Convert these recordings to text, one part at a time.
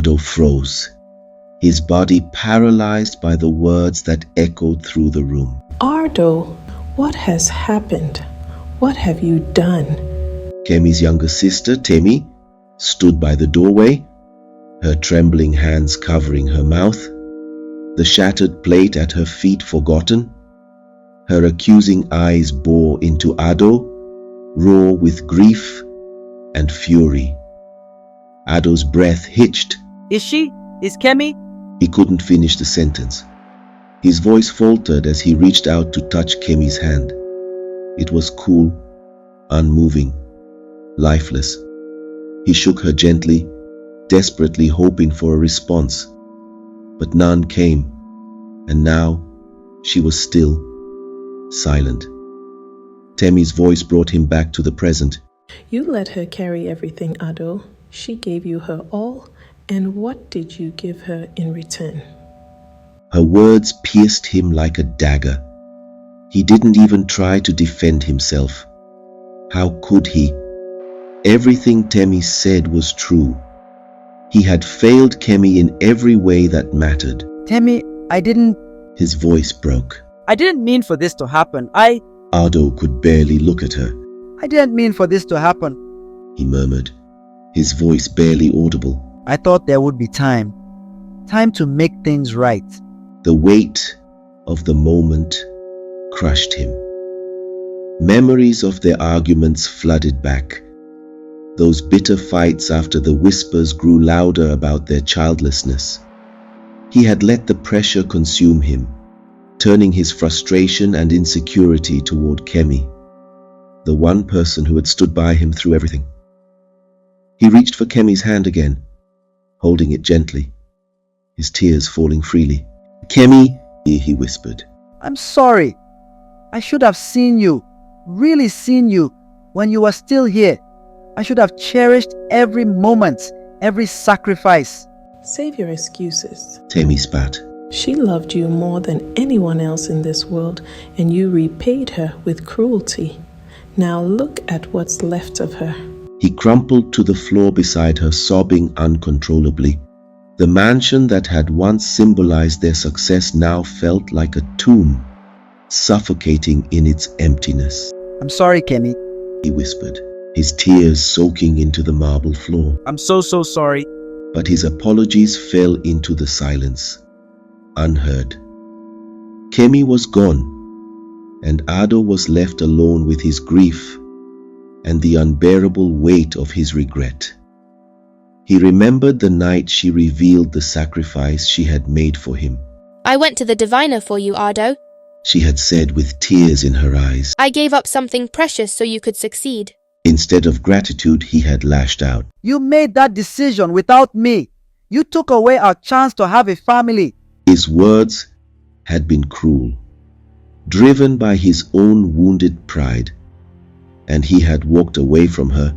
Ardo froze, his body paralyzed by the words that echoed through the room. Ardo, what has happened? What have you done? Kemi's younger sister, Kemi, stood by the doorway, her trembling hands covering her mouth, the shattered plate at her feet forgotten. Her accusing eyes bore into Ardo, raw with grief and fury. Ardo's breath hitched. Is Kemi? He couldn't finish the sentence. His voice faltered as he reached out to touch Kemi's hand. It was cool, unmoving, lifeless. He shook her gently, desperately hoping for a response. But none came, and now she was still, silent. Kemi's voice brought him back to the present. You let her carry everything, Ardo. She gave you her all, and what did you give her in return? Her words pierced him like a dagger. He didn't even try to defend himself. How could he? Everything Kemi said was true. He had failed Kemi in every way that mattered. Kemi, His voice broke. I didn't mean for this to happen. Ardo could barely look at her. I didn't mean for this to happen. He murmured, his voice barely audible. I thought there would be time to make things right. The weight of the moment crushed him. Memories of their arguments flooded back. Those bitter fights after the whispers grew louder about their childlessness. He had let the pressure consume him, turning his frustration and insecurity toward Kemi, the one person who had stood by him through everything. He reached for Kemi's hand again, holding it gently, his tears falling freely. Kemi, he whispered. I'm sorry. I should have seen you, really seen you, when you were still here. I should have cherished every moment, every sacrifice. Save your excuses. Kemi spat. She loved you more than anyone else in this world, and you repaid her with cruelty. Now look at what's left of her. He crumpled to the floor beside her, sobbing uncontrollably. The mansion that had once symbolized their success now felt like a tomb, suffocating in its emptiness. I'm sorry, Kemi, he whispered, his tears soaking into the marble floor. I'm so sorry. But his apologies fell into the silence, unheard. Kemi was gone, and Ardo was left alone with his grief and the unbearable weight of his regret. He remembered the night she revealed the sacrifice she had made for him. I went to the diviner for you, Ardo, she had said with tears in her eyes. I gave up something precious so you could succeed. Instead of gratitude, he had lashed out. You made that decision without me. You took away our chance to have a family. His words had been cruel, driven by his own wounded pride, and he had walked away from her,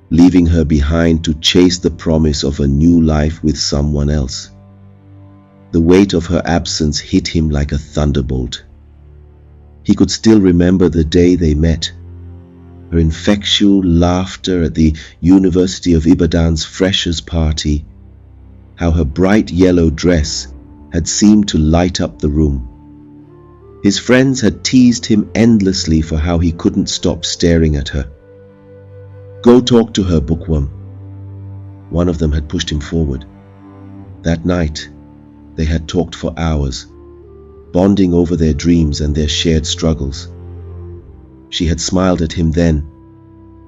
leaving her behind to chase the promise of a new life with someone else. The weight of her absence hit him like a thunderbolt. He could still remember the day they met, her infectious laughter at the University of Ibadan's freshers' party, how her bright yellow dress had seemed to light up the room. His friends had teased him endlessly for how he couldn't stop staring at her. Go talk to her, bookworm. One of them had pushed him forward. That night, they had talked for hours, bonding over their dreams and their shared struggles. She had smiled at him then,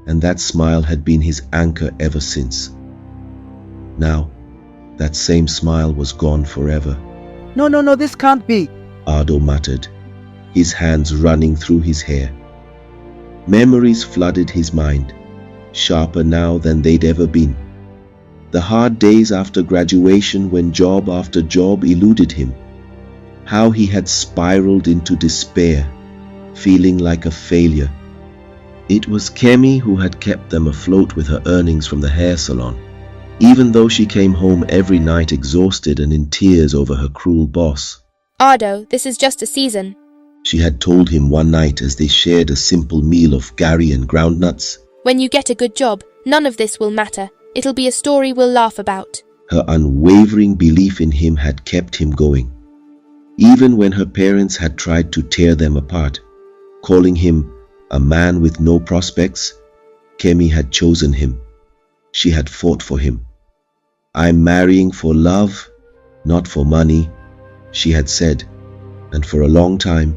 and that smile had been his anchor ever since. Now, that same smile was gone forever. No, this can't be, Ardo muttered, his hands running through his hair. Memories flooded his mind, sharper now than they'd ever been. The hard days after graduation when job after job eluded him. How he had spiraled into despair, feeling like a failure. It was Kemi who had kept them afloat with her earnings from the hair salon, even though she came home every night exhausted and in tears over her cruel boss. Ardo, this is just a season, she had told him one night as they shared a simple meal of gari and groundnuts. When you get a good job, none of this will matter. It'll be a story we'll laugh about. Her unwavering belief in him had kept him going, even when her parents had tried to tear them apart. Calling him a man with no prospects, Kemi had chosen him. She had fought for him. "I'm marrying for love, not for money," she had said, and for a long time,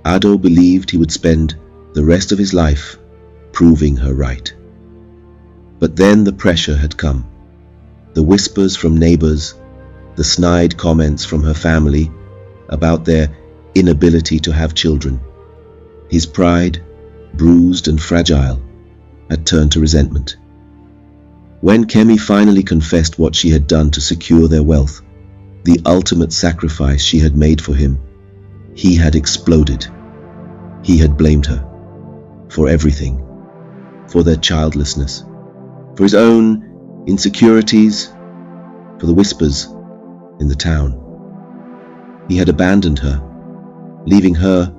Ardo believed he would spend the rest of his life proving her right. But then the pressure had come. The whispers from neighbors, the snide comments from her family about their inability to have children. His pride, bruised and fragile, had turned to resentment. When Kemi finally confessed what she had done to secure their wealth, the ultimate sacrifice she had made for him, he had exploded. He had blamed her for everything, for their childlessness, for his own insecurities, for the whispers in the town. He had abandoned her, leaving her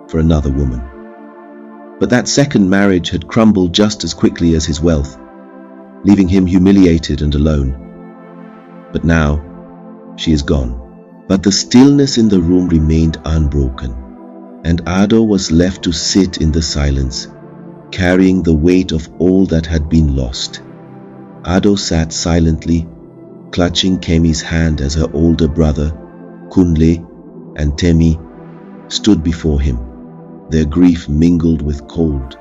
for another woman. But that second marriage had crumbled just as quickly as his wealth, leaving him humiliated and alone. But now, she is gone. But the stillness in the room remained unbroken, and Ardo was left to sit in the silence, carrying the weight of all that had been lost. Ardo sat silently, clutching Kemi's hand as her older brother, Kunle, and Temi stood before him, their grief mingled with cold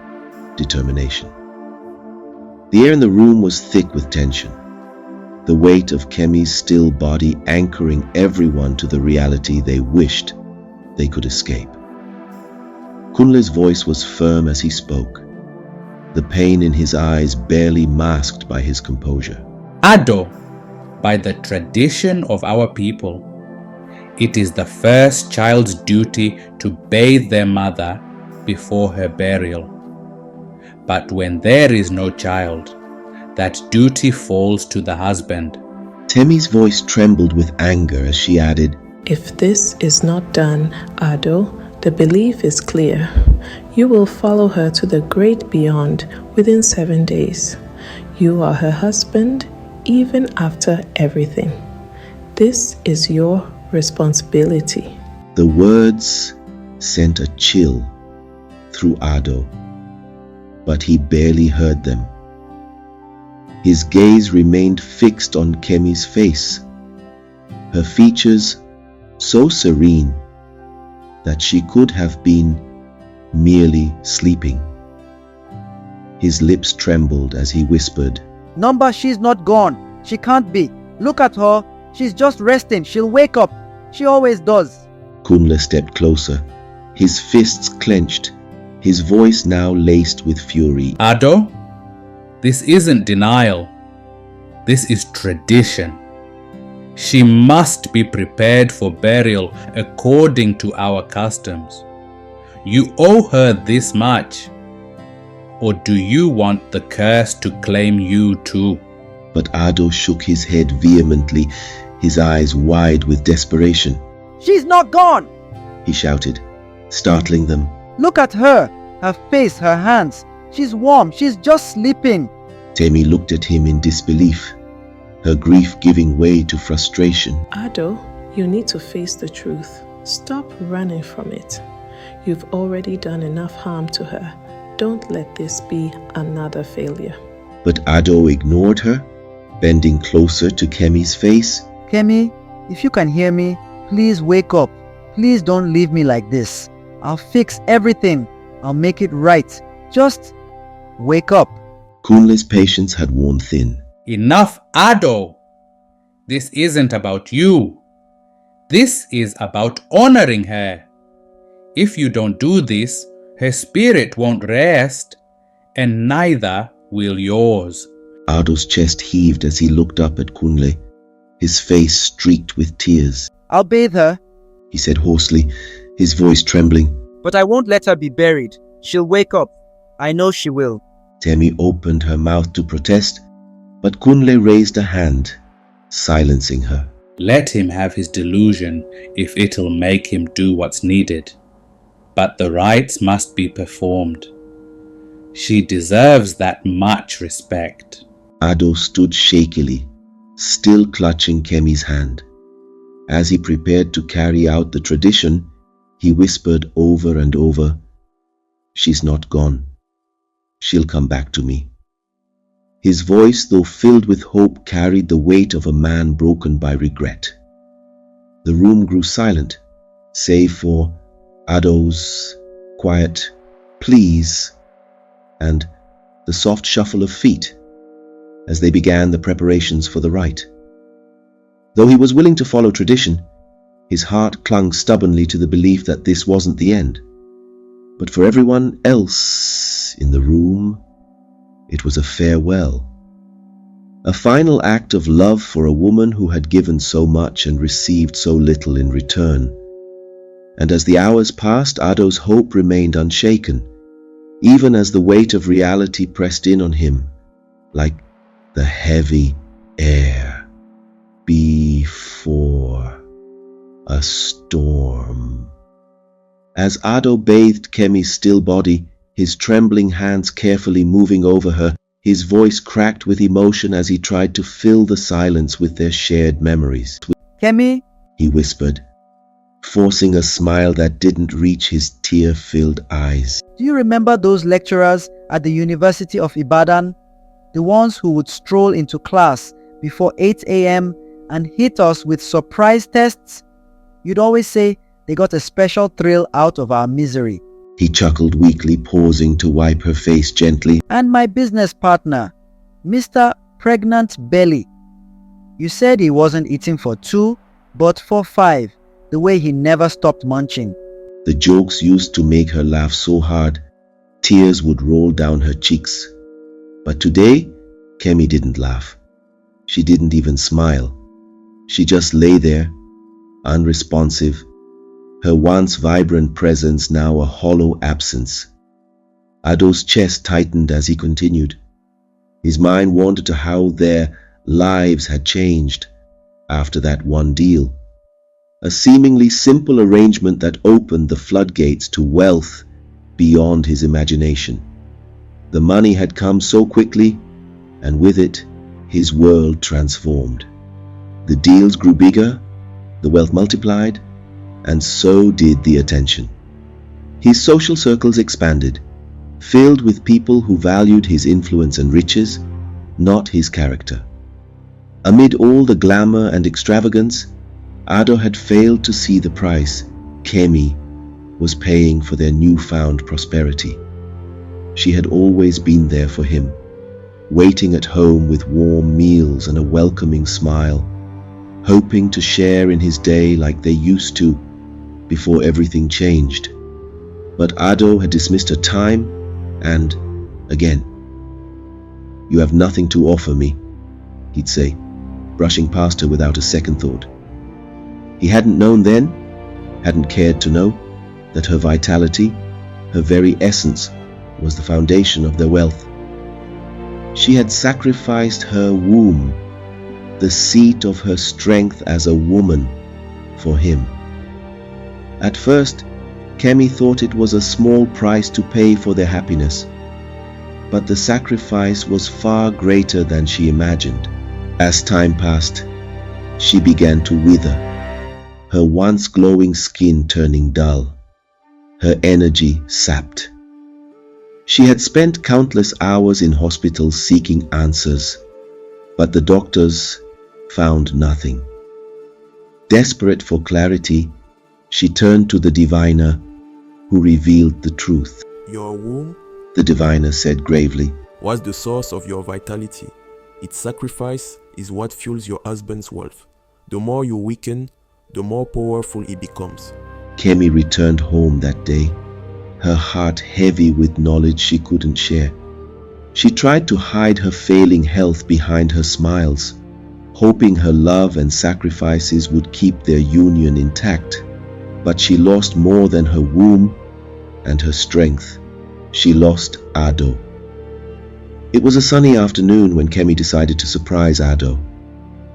determination. The air in the room was thick with tension, the weight of Kemi's still body anchoring everyone to the reality they wished they could escape. Kunle's voice was firm as he spoke, the pain in his eyes barely masked by his composure. "Ardo, by the tradition of our people, it is the first child's duty to bathe their mother before her burial. But when there is no child, that duty falls to the husband." Temi's voice trembled with anger as she added, If this is not done, Ardo, the belief is clear. You will follow her to the great beyond within 7 days. You are her husband even after everything. This is your responsibility. The words sent a chill through Ardo, but he barely heard them. His gaze remained fixed on Kemi's face, her features so serene that she could have been merely sleeping. His lips trembled as he whispered, Number, she's not gone. She can't be. Look at her. She's just resting. She'll wake up. She always does. Kunle stepped closer, his fists clenched, his voice now laced with fury. "Ardo, this isn't denial. This is tradition. She must be prepared for burial according to our customs. You owe her this much. Or do you want the curse to claim you too?" But Ardo shook his head vehemently, his eyes wide with desperation. She's not gone. He shouted, startling them. Look at her. Her face, her hands. She's warm. She's just sleeping. Temi looked at him in disbelief, her grief giving way to frustration. Ardo, you need to face the truth. Stop running from it. You've already done enough harm to her. Don't let this be another failure. But Ardo ignored her, bending closer to Kemi's face. Kemi, if you can hear me, please wake up. Please don't leave me like this. I'll fix everything. I'll make it right. Just wake up. Kunle's patience had worn thin. "Enough, Ardo. This isn't about you. This is about honoring her. If you don't do this, her spirit won't rest, and neither will yours." Ardo's chest heaved as he looked up at Kunle, his face streaked with tears. I'll bathe her, He said hoarsely, his voice trembling. but I won't let her be buried. She'll wake up. I know she will. Temi opened her mouth to protest, but Kunle raised a hand, silencing her. Let him have his delusion if it'll make him do what's needed. But the rites must be performed. She deserves that much respect. Ardo stood shakily, still clutching Kemi's hand. As he prepared to carry out the tradition, he whispered over and over, "She's not gone. She'll come back to me." His voice, though filled with hope, carried the weight of a man broken by regret. The room grew silent, save for Ardo's quiet "please" and the soft shuffle of feet as they began the preparations for the rite. Though he was willing to follow tradition, his heart clung stubbornly to the belief that this wasn't the end. But for everyone else in the room, it was a farewell. A final act of love for a woman who had given so much and received so little in return. And as the hours passed, Ardo's hope remained unshaken, even as the weight of reality pressed in on him, like the heavy air before a storm. As Ardo bathed Kemi's still body, his trembling hands carefully moving over her, his voice cracked with emotion as he tried to fill the silence with their shared memories. Kemi, He whispered, forcing a smile that didn't reach his tear-filled eyes. do you remember those lecturers at the University of Ibadan? The ones who would stroll into class before 8 a.m. and hit us with surprise tests? You'd always say they got a special thrill out of our misery. He chuckled weakly, pausing to wipe her face gently. And my business partner, Mr. Pregnant Belly. You said he wasn't eating for 2, but for 5, the way he never stopped munching. The jokes used to make her laugh so hard, tears would roll down her cheeks. But today, Kemi didn't laugh. She didn't even smile. She just lay there, unresponsive, her once vibrant presence now a hollow absence. Ardo's chest tightened as he continued. His mind wandered to how their lives had changed after that one deal. A seemingly simple arrangement that opened the floodgates to wealth beyond his imagination. The money had come so quickly, and with it, his world transformed. The deals grew bigger, the wealth multiplied, and so did the attention. His social circles expanded, filled with people who valued his influence and riches, not his character. Amid all the glamour and extravagance, Ardo had failed to see the price Kemi was paying for their newfound prosperity. She had always been there for him, waiting at home with warm meals and a welcoming smile, hoping to share in his day like they used to before everything changed. But Ardo had dismissed her time and, again, "You have nothing to offer me," he'd say, brushing past her without a second thought. He hadn't known then, hadn't cared to know, that her vitality, her very essence, was the foundation of their wealth. She had sacrificed her womb, the seat of her strength as a woman, for him. At first, Kemi thought it was a small price to pay for their happiness, but the sacrifice was far greater than she imagined. As time passed, she began to wither, her once glowing skin turning dull, her energy sapped. She had spent countless hours in hospitals seeking answers, but the doctors found nothing. Desperate for clarity, she turned to the diviner, who revealed the truth. Your womb, The diviner said gravely, was the source of your vitality. Its sacrifice is what fuels your husband's wealth. The more you weaken, the more powerful he becomes. Kemi returned home that day, her heart heavy with knowledge she couldn't share. She tried to hide her failing health behind her smiles, hoping her love and sacrifices would keep their union intact. But she lost more than her womb and her strength. She lost Ardo. It was a sunny afternoon when Kemi decided to surprise Ardo.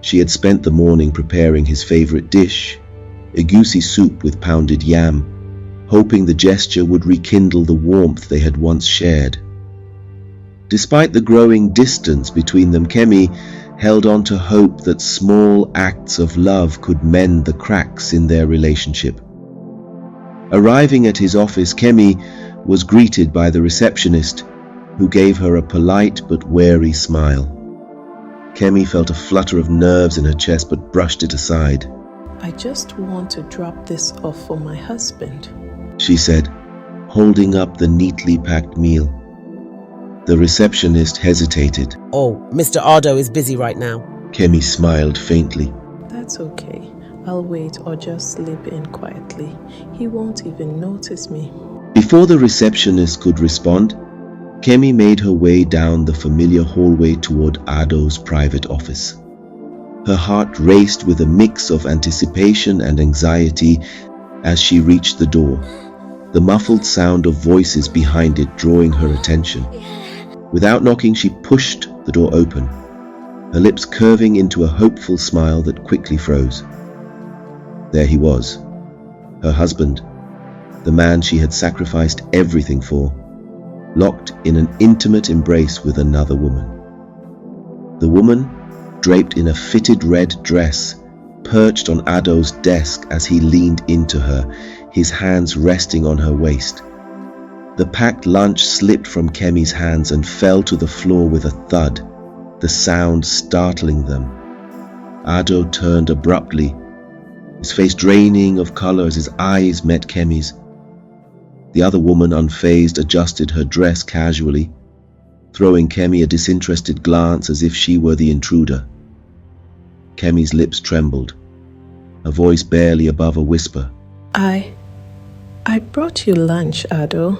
She had spent the morning preparing his favorite dish, egusi soup with pounded yam, hoping the gesture would rekindle the warmth they had once shared. Despite the growing distance between them, Kemi held on to hope that small acts of love could mend the cracks in their relationship. Arriving at his office, Kemi was greeted by the receptionist, who gave her a polite but wary smile. Kemi felt a flutter of nerves in her chest but brushed it aside. I just want to drop this off for my husband, she said, holding up the neatly packed meal. The receptionist hesitated. Oh, Mr. Ardo is busy right now. Kemi smiled faintly. That's okay. I'll wait or just slip in quietly. He won't even notice me. Before the receptionist could respond, Kemi made her way down the familiar hallway toward Ardo's private office. Her heart raced with a mix of anticipation and anxiety as she reached the door, the muffled sound of voices behind it drawing her attention. Without knocking, she pushed the door open, her lips curving into a hopeful smile that quickly froze. There he was, her husband, the man she had sacrificed everything for, locked in an intimate embrace with another woman. The woman, draped in a fitted red dress, perched on Ardo's desk as he leaned into her, his hands resting on her waist. The packed lunch slipped from Kemi's hands and fell to the floor with a thud, the sound startling them. Ardo turned abruptly, his face draining of color as his eyes met Kemi's. The other woman, unfazed, adjusted her dress casually, throwing Kemi a disinterested glance as if she were the intruder. Kemi's lips trembled, her voice barely above a whisper. I brought you lunch, Ardo.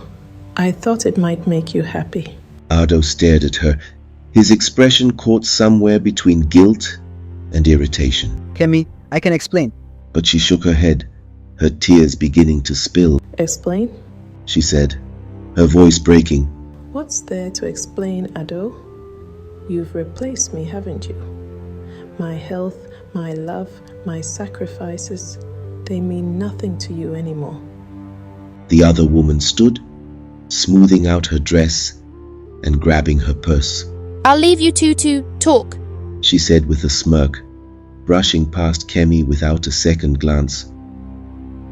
I thought it might make you happy. Ardo stared at her, his expression caught somewhere between guilt and irritation. Kemi, I can explain. But she shook her head, her tears beginning to spill. Explain? She said, her voice breaking. What's there to explain, Ardo? You've replaced me, haven't you? My health, my love, my sacrifices, they mean nothing to you anymore. The other woman stood, smoothing out her dress and grabbing her purse. I'll leave you two to talk, she said with a smirk, brushing past Kemi without a second glance.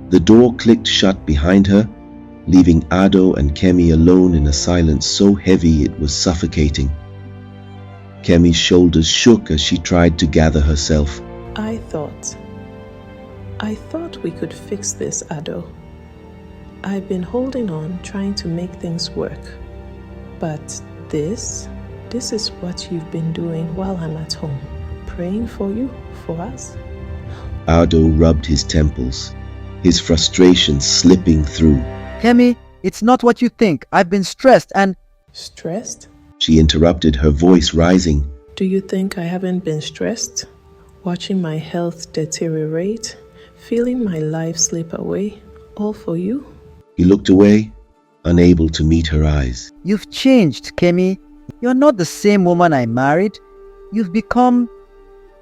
The door clicked shut behind her, leaving Ardo and Kemi alone in a silence so heavy it was suffocating. Kemi's shoulders shook as she tried to gather herself. I thought we could fix this, Ardo. I've been holding on, trying to make things work. But this is what you've been doing while I'm at home. Praying for you, for us. Ardo rubbed his temples, his frustration slipping through. Kemi, it's not what you think. I've been stressed and... Stressed? She interrupted, her voice rising. Do you think I haven't been stressed? Watching my health deteriorate, feeling my life slip away, all for you? He looked away, unable to meet her eyes. You've changed, Kemi. You're not the same woman I married. You've become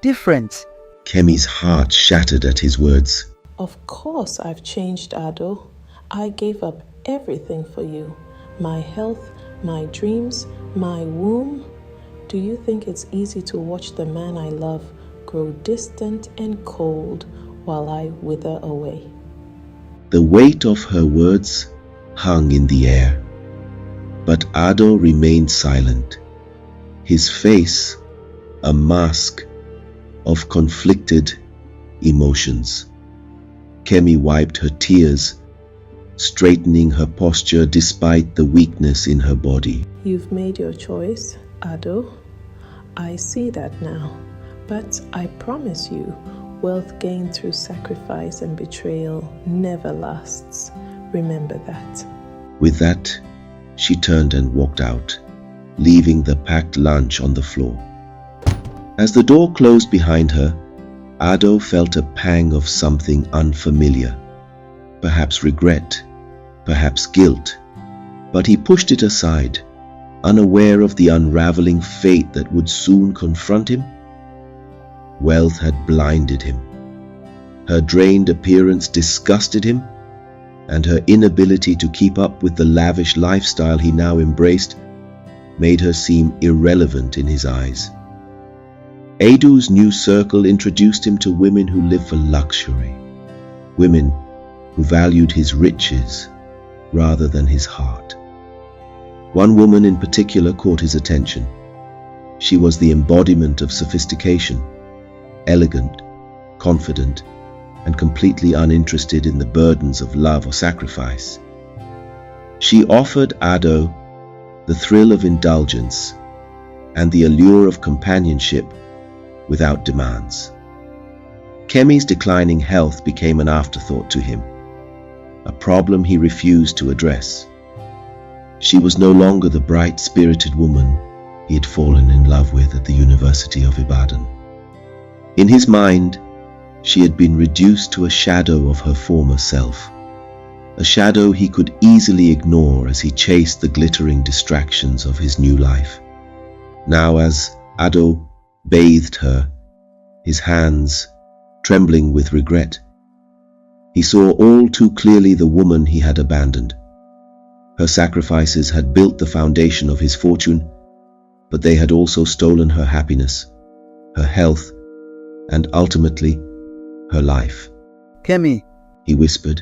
different. Kemi's heart shattered at his words. Of course I've changed, Ardo. I gave up everything for you. My health, my dreams, my womb. Do you think it's easy to watch the man I love grow distant and cold while I wither away? The weight of her words hung in the air. But Ardo remained silent, his face a mask of conflicted emotions. Kemi wiped her tears, straightening her posture despite the weakness in her body. You've made your choice, Ardo. I see that now. But I promise you, wealth gained through sacrifice and betrayal never lasts. Remember that. With that, she turned and walked out, leaving the packed lunch on the floor. As the door closed behind her, Ardo felt a pang of something unfamiliar, perhaps regret, perhaps guilt, but he pushed it aside, unaware of the unraveling fate that would soon confront him. Wealth had blinded him. Her drained appearance disgusted him, and her inability to keep up with the lavish lifestyle he now embraced made her seem irrelevant in his eyes. Ado's new circle introduced him to women who lived for luxury, women who valued his riches rather than his heart. One woman in particular caught his attention. She was the embodiment of sophistication, elegant, confident, and completely uninterested in the burdens of love or sacrifice. She offered Ardo the thrill of indulgence and the allure of companionship without demands. Kemi's declining health became an afterthought to him, a problem he refused to address. She was no longer the bright-spirited woman he had fallen in love with at the University of Ibadan. In his mind, she had been reduced to a shadow of her former self, a shadow he could easily ignore as he chased the glittering distractions of his new life. Now, as Ardo bathed her, his hands trembling with regret, he saw all too clearly the woman he had abandoned. Her sacrifices had built the foundation of his fortune, but they had also stolen her happiness, her health, and ultimately, her life. Kemi, He whispered,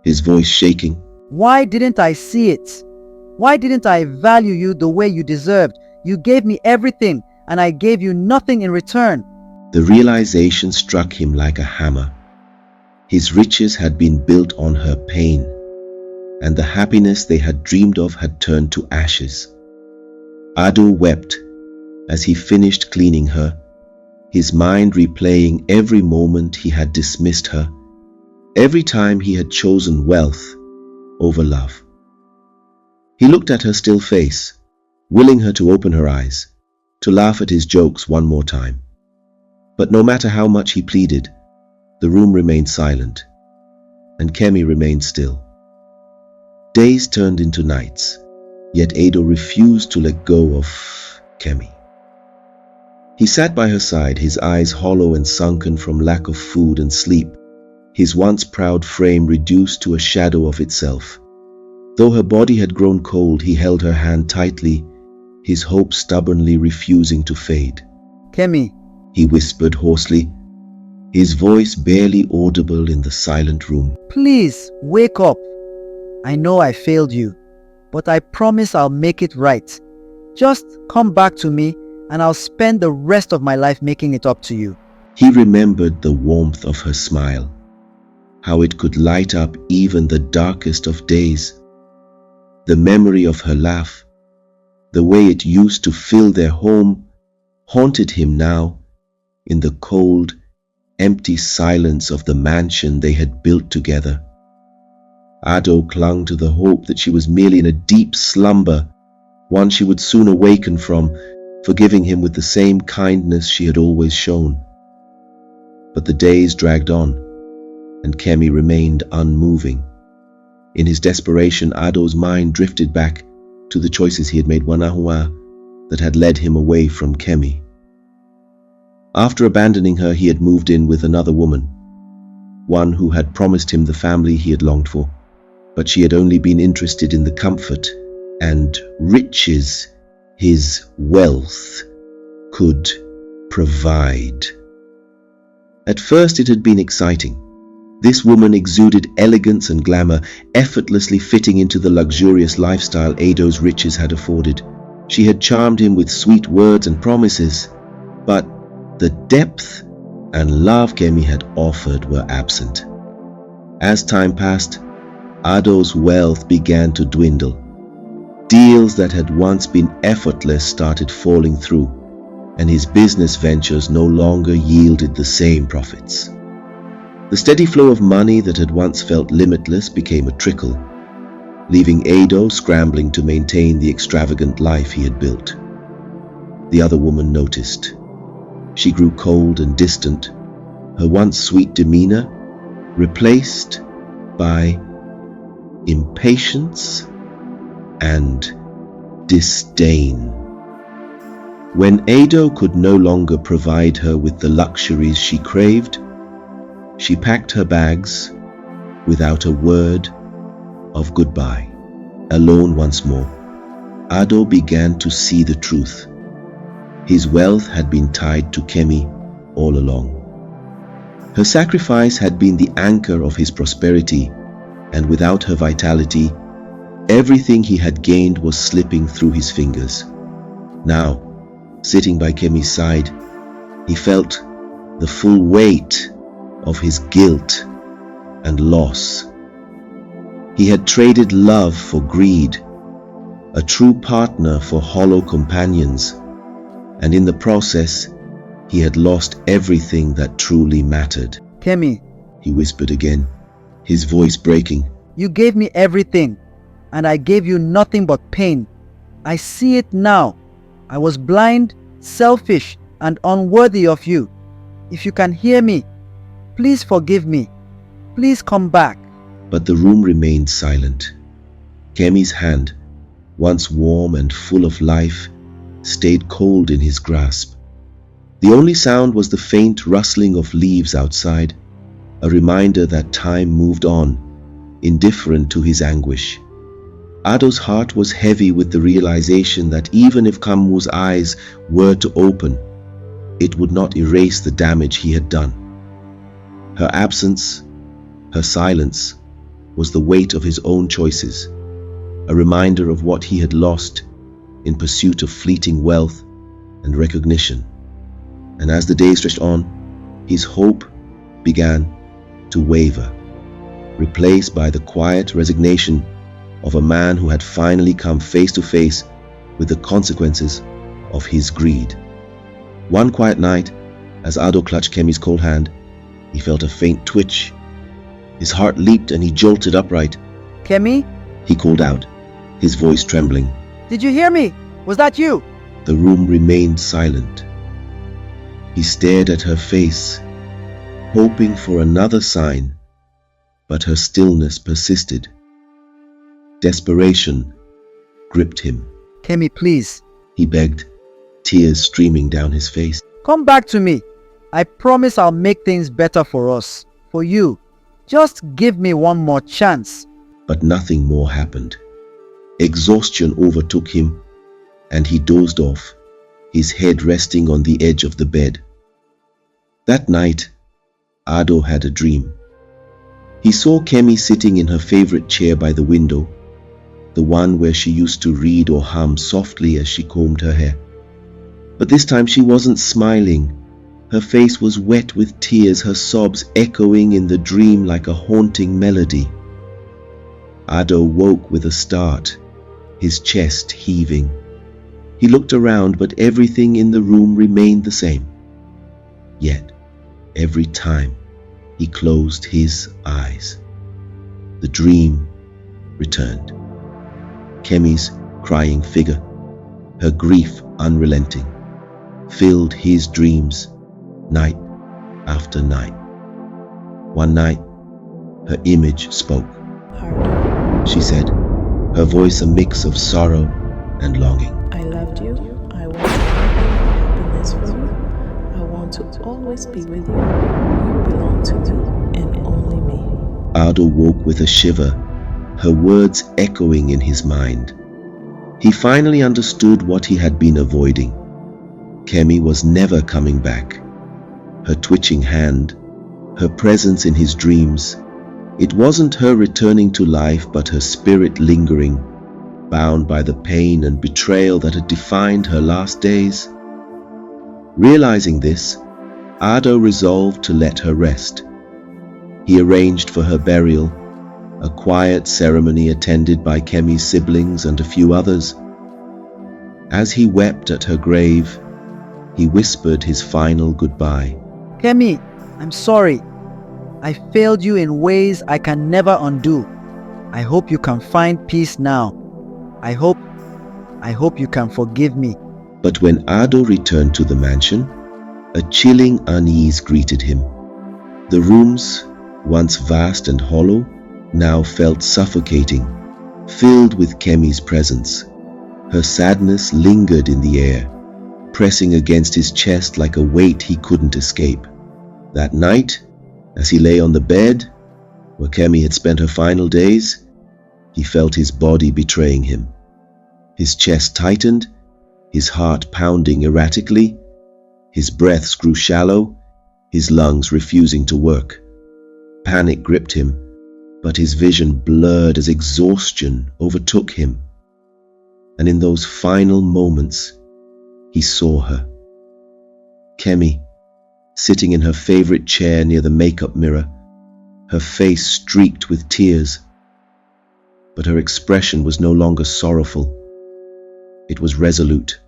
his voice shaking. why didn't I see it? Why didn't I value you the way you deserved? You gave me everything, and I gave you nothing in return. The realization struck him like a hammer. His riches had been built on her pain, and the happiness they had dreamed of had turned to ashes. Ardo wept as he finished cleaning her, his mind replaying every moment he had dismissed her, every time he had chosen wealth over love. He looked at her still face, willing her to open her eyes, to laugh at his jokes one more time. But no matter how much he pleaded, the room remained silent, and Kemi remained still. Days turned into nights, yet Ardo refused to let go of Kemi. He sat by her side, his eyes hollow and sunken from lack of food and sleep, his once proud frame reduced to a shadow of itself. Though her body had grown cold, he held her hand tightly, his hope stubbornly refusing to fade. Kemi, He whispered hoarsely, his voice barely audible in the silent room. please wake up. I know I failed you, but I promise I'll make it right. Just come back to me, and I'll spend the rest of my life making it up to you. He remembered the warmth of her smile, how it could light up even the darkest of days. The memory of her laugh, the way it used to fill their home, haunted him now in the cold, empty silence of the mansion they had built together. Ardo clung to the hope that she was merely in a deep slumber, one she would soon awaken from, forgiving him with the same kindness she had always shown. But the days dragged on, and Kemi remained unmoving. In his desperation, Ardo's mind drifted back to the choices he had made that had led him away from Kemi. After abandoning her, he had moved in with another woman, one who had promised him the family he had longed for, but she had only been interested in the comfort and riches his wealth could provide. At first it had been exciting. This woman exuded elegance and glamour, effortlessly fitting into the luxurious lifestyle Ardo's riches had afforded. She had charmed him with sweet words and promises, but the depth and love Kemi had offered were absent. As time passed, Ardo's wealth began to dwindle. Deals that had once been effortless started falling through, and his business ventures no longer yielded the same profits. The steady flow of money that had once felt limitless became a trickle, leaving Ardo scrambling to maintain the extravagant life he had built. The other woman noticed. She grew cold and distant, her once sweet demeanor replaced by impatience and disdain. When Ardo could no longer provide her with the luxuries she craved, she packed her bags without a word of goodbye. Alone once more, Ardo began to see the truth. His wealth had been tied to Kemi all along. Her sacrifice had been the anchor of his prosperity, and without her vitality, everything he had gained was slipping through his fingers. Now, sitting by Kemi's side, he felt the full weight of his guilt and loss. He had traded love for greed, a true partner for hollow companions, and in the process, he had lost everything that truly mattered. Kemi, He whispered again, his voice breaking. you gave me everything, and I gave you nothing but pain. I see it now. I was blind, selfish, and unworthy of you. If you can hear me, please forgive me. Please come back. But the room remained silent. Kemi's hand, once warm and full of life, stayed cold in his grasp. The only sound was the faint rustling of leaves outside, a reminder that time moved on, indifferent to his anguish. Ardo's heart was heavy with the realization that even if Kamu's eyes were to open, it would not erase the damage he had done. Her absence, her silence, was the weight of his own choices, a reminder of what he had lost in pursuit of fleeting wealth and recognition. And as the days stretched on, his hope began to waver, replaced by the quiet resignation of a man who had finally come face to face with the consequences of his greed. One quiet night, as Ardo clutched Kemi's cold hand, he felt a faint twitch. His heart leaped and he jolted upright. Kemi, He called out, his voice trembling. did you hear me? Was that you? The room remained silent. He stared at her face, hoping for another sign, but her stillness persisted. Desperation gripped him. Kemi, please, He begged, tears streaming down his face. come back to me. I promise I'll make things better for us, for you. Just give me one more chance. But nothing more happened. Exhaustion overtook him, and he dozed off, his head resting on the edge of the bed. That night, Ardo had a dream. He saw Kemi sitting in her favorite chair by the window, the one where she used to read or hum softly as she combed her hair. But this time she wasn't smiling. Her face was wet with tears, her sobs echoing in the dream like a haunting melody. Ardo woke with a start, his chest heaving. He looked around, but everything in the room remained the same. Yet, every time he closed his eyes, the dream returned. Kemi's crying figure, her grief unrelenting, filled his dreams night after night. One night, her image spoke. Ardo, She said, her voice a mix of sorrow and longing. I loved you. I want happiness for you. I want to always be with you. You belong to me and only me. Ardo woke with a shiver, her words echoing in his mind. He finally understood what he had been avoiding. Kemi was never coming back. Her twitching hand, her presence in his dreams, it wasn't her returning to life, but her spirit lingering, bound by the pain and betrayal that had defined her last days. Realizing this, Ardo resolved to let her rest. He arranged for her burial, a quiet ceremony attended by Kemi's siblings and a few others. As he wept at her grave, he whispered his final goodbye. Kemi, I'm sorry. I failed you in ways I can never undo. I hope you can find peace now. I hope you can forgive me. But when Ardo returned to the mansion, a chilling unease greeted him. The rooms, once vast and hollow, now felt suffocating, filled with Kemi's presence. Her sadness lingered in the air, pressing against his chest like a weight he couldn't escape. That night, as he lay on the bed, where Kemi had spent her final days, he felt his body betraying him. His chest tightened, his heart pounding erratically, his breaths grew shallow, his lungs refusing to work. Panic gripped him, but his vision blurred as exhaustion overtook him. And in those final moments, he saw her. Kemi, sitting in her favorite chair near the makeup mirror, her face streaked with tears. But her expression was no longer sorrowful. It was resolute.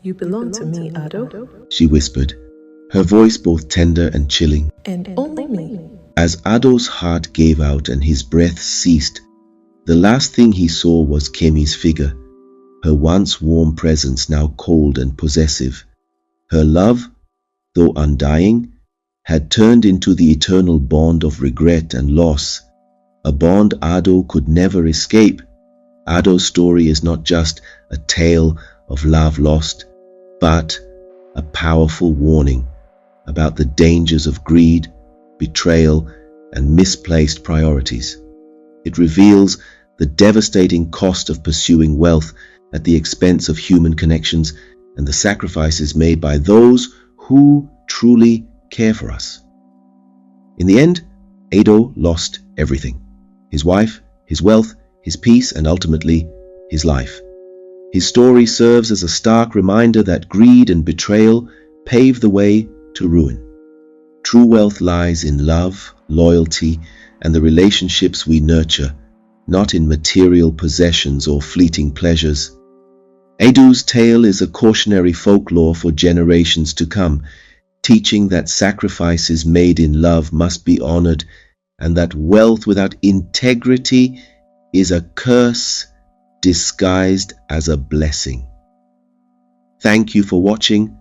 You belong to me, Ardo, She whispered, her voice both tender and chilling. and only me. As Ado's heart gave out and his breath ceased, the last thing he saw was Kemi's figure, her once warm presence now cold and possessive. Her love, though undying, had turned into the eternal bond of regret and loss, a bond Ardo could never escape. Ardo's story is not just a tale of love lost, but a powerful warning about the dangers of greed, betrayal, and misplaced priorities. It reveals the devastating cost of pursuing wealth at the expense of human connections and the sacrifices made by those who truly care for us. In the end, Ardo lost everything: his wife, his wealth, his peace, and ultimately, his life. His story serves as a stark reminder that greed and betrayal pave the way to ruin. True wealth lies in love, loyalty, and the relationships we nurture, not in material possessions or fleeting pleasures. Ardo's tale is a cautionary folklore for generations to come, teaching that sacrifices made in love must be honored and that wealth without integrity is a curse disguised as a blessing. Thank you for watching.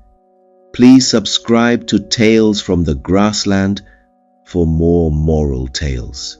Please subscribe to Tales from the Grassland for more moral tales.